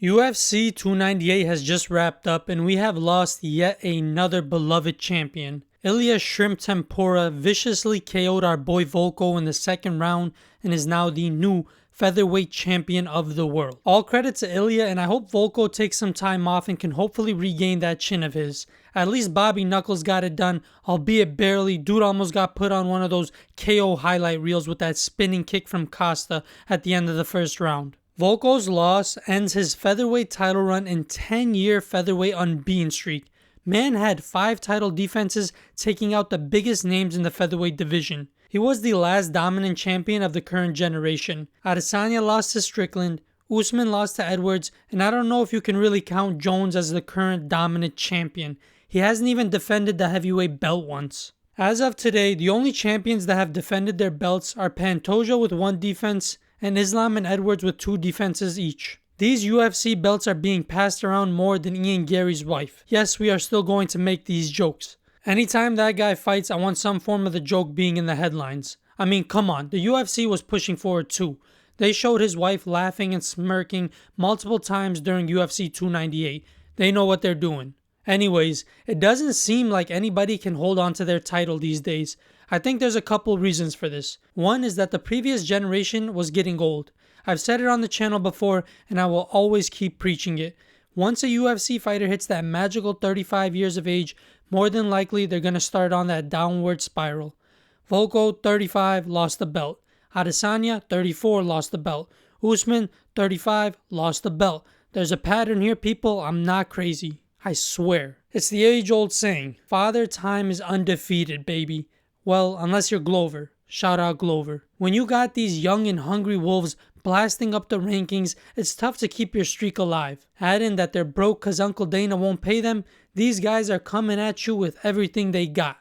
UFC 298 has just wrapped up and we have lost yet another beloved champion. Ilya Shrimp Tempura viciously KO'd our boy Volko in the second round and is now the new featherweight champion of the world. All credit to Ilya, and I hope Volko takes some time off and can hopefully regain that chin of his. At least Bobby Knuckles got it done, albeit barely. Dude almost got put on one of those KO highlight reels with that spinning kick from Costa at the end of the first round. Volko's loss ends his featherweight title run and 10-year featherweight unbeaten streak. Man had 5 title defenses, taking out the biggest names in the featherweight division. He was the last dominant champion of the current generation. Adesanya lost to Strickland, Usman lost to Edwards, and I don't know if you can really count Jones as the current dominant champion. He hasn't even defended the heavyweight belt once. As of today, the only champions that have defended their belts are Pantoja with 1 defense, and Islam and Edwards with 2 defenses each. These UFC belts are being passed around more than Ian Gary's wife. Yes, we are still going to make these jokes. Anytime that guy fights, I want some form of the joke being in the headlines. I mean, come on, the UFC was pushing for it too. They showed his wife laughing and smirking multiple times during UFC 298. They know what they're doing. Anyways, it doesn't seem like anybody can hold on to their title these days. I think there's a couple reasons for this. One is that the previous generation was getting old. I've said it on the channel before and I will always keep preaching it. Once a UFC fighter hits that magical 35 years of age, more than likely they're going to start on that downward spiral. Volko, 35, lost the belt. Adesanya, 34, lost the belt. Usman, 35, lost the belt. There's a pattern here, people. I'm not crazy. I swear. It's the age-old saying, Father Time is undefeated, baby. Well, unless you're Glover. Shout out Glover. When you got these young and hungry wolves blasting up the rankings, it's tough to keep your streak alive. Add in that they're broke cause Uncle Dana won't pay them, these guys are coming at you with everything they got.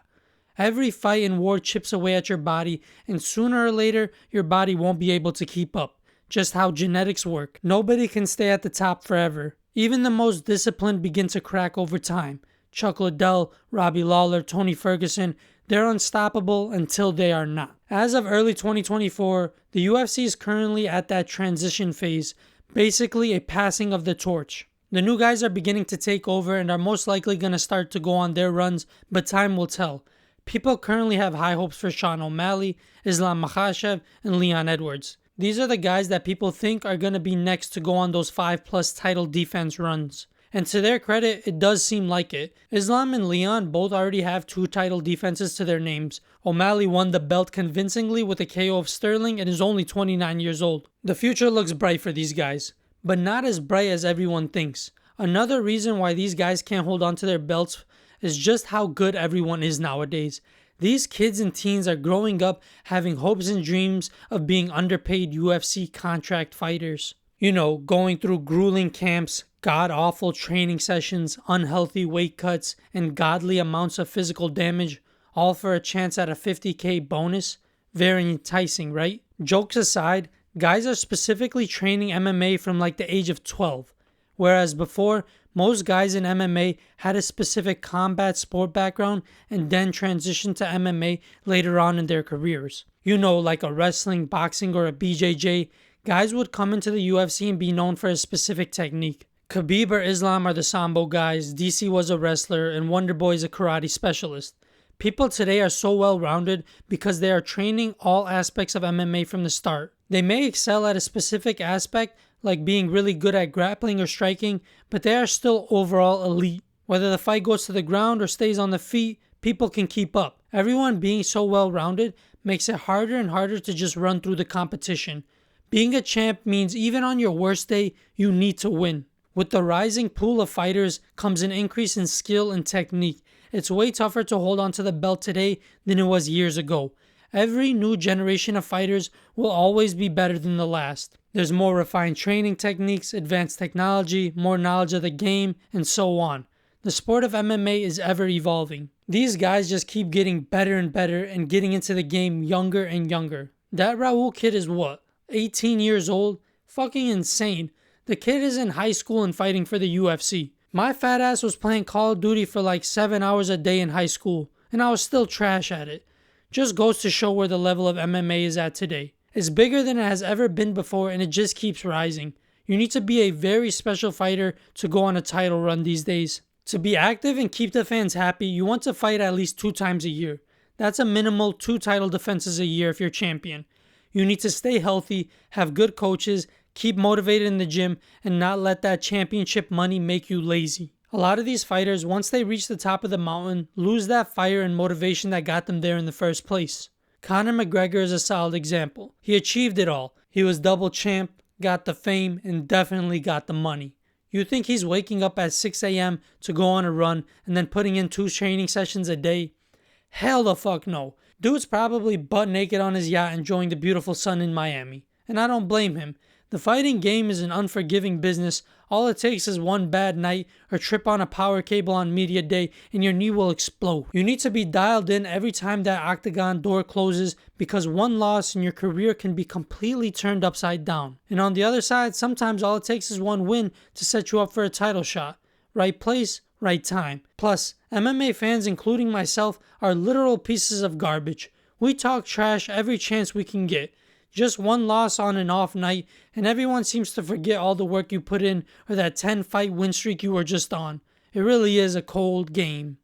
Every fight and war chips away at your body, and sooner or later, your body won't be able to keep up. Just how genetics work. Nobody can stay at the top forever. Even the most disciplined begin to crack over time. Chuck Liddell, Robbie Lawler, Tony Ferguson, they're unstoppable until they are not. As of early 2024, the UFC is currently at that transition phase, basically a passing of the torch. The new guys are beginning to take over and are most likely going to start to go on their runs, but time will tell. People currently have high hopes for Sean O'Malley, Islam Makhachev, and Leon Edwards. These are the guys that people think are going to be next to go on those 5+ title defense runs. And to their credit, it does seem like it. Islam and Leon both already have 2 title defenses to their names. O'Malley won the belt convincingly with a KO of Sterling and is only 29 years old. The future looks bright for these guys, but not as bright as everyone thinks. Another reason why these guys can't hold on to their belts is just how good everyone is nowadays. These kids and teens are growing up having hopes and dreams of being underpaid UFC contract fighters. You know, going through grueling camps, god-awful training sessions, unhealthy weight cuts, and godly amounts of physical damage, all for a chance at a $50K bonus? Very enticing, right? Jokes aside, guys are specifically training MMA from like the age of 12, whereas before, most guys in MMA had a specific combat sport background and then transitioned to MMA later on in their careers. You know, like a wrestling, boxing, or a BJJ, guys would come into the UFC and be known for a specific technique. Khabib or Islam are the Sambo guys, DC was a wrestler, and Wonderboy is a karate specialist. People today are so well-rounded because they are training all aspects of MMA from the start. They may excel at a specific aspect, like being really good at grappling or striking, but they are still overall elite. Whether the fight goes to the ground or stays on the feet, people can keep up. Everyone being so well-rounded makes it harder and harder to just run through the competition. Being a champ means even on your worst day, you need to win. With the rising pool of fighters comes an increase in skill and technique. It's way tougher to hold on to the belt today than it was years ago. Every new generation of fighters will always be better than the last. There's more refined training techniques, advanced technology, more knowledge of the game, and so on. The sport of MMA is ever evolving. These guys just keep getting better and better and getting into the game younger and younger. That Raul kid is what? 18 years old? Fucking insane. The kid is in high school and fighting for the UFC. My fat ass was playing Call of Duty for like 7 hours a day in high school, and I was still trash at it. Just goes to show where the level of MMA is at today. It's bigger than it has ever been before, and it just keeps rising. You need to be a very special fighter to go on a title run these days. To be active and keep the fans happy, you want to fight at least 2 times a year. That's a minimal 2 title defenses a year if you're champion. You need to stay healthy, have good coaches, keep motivated in the gym, and not let that championship money make you lazy. A lot of these fighters, once they reach the top of the mountain, lose that fire and motivation that got them there in the first place. Conor McGregor is a solid example. He achieved it all. He was double champ, got the fame, and definitely got the money. You think he's waking up at 6 a.m. to go on a run and then putting in 2 training sessions a day? Hell the fuck no. Dude's probably butt naked on his yacht enjoying the beautiful sun in Miami. And I don't blame him. The fighting game is an unforgiving business. All it takes is one bad night or trip on a power cable on media day and your knee will explode. You need to be dialed in every time that octagon door closes because one loss in your career can be completely turned upside down. And on the other side, sometimes all it takes is one win to set you up for a title shot. Right place, right time. Plus, MMA fans, including myself, are literal pieces of garbage. We talk trash every chance we can get. Just one loss on an off night, and everyone seems to forget all the work you put in or that 10-fight win streak you were just on. It really is a cold game.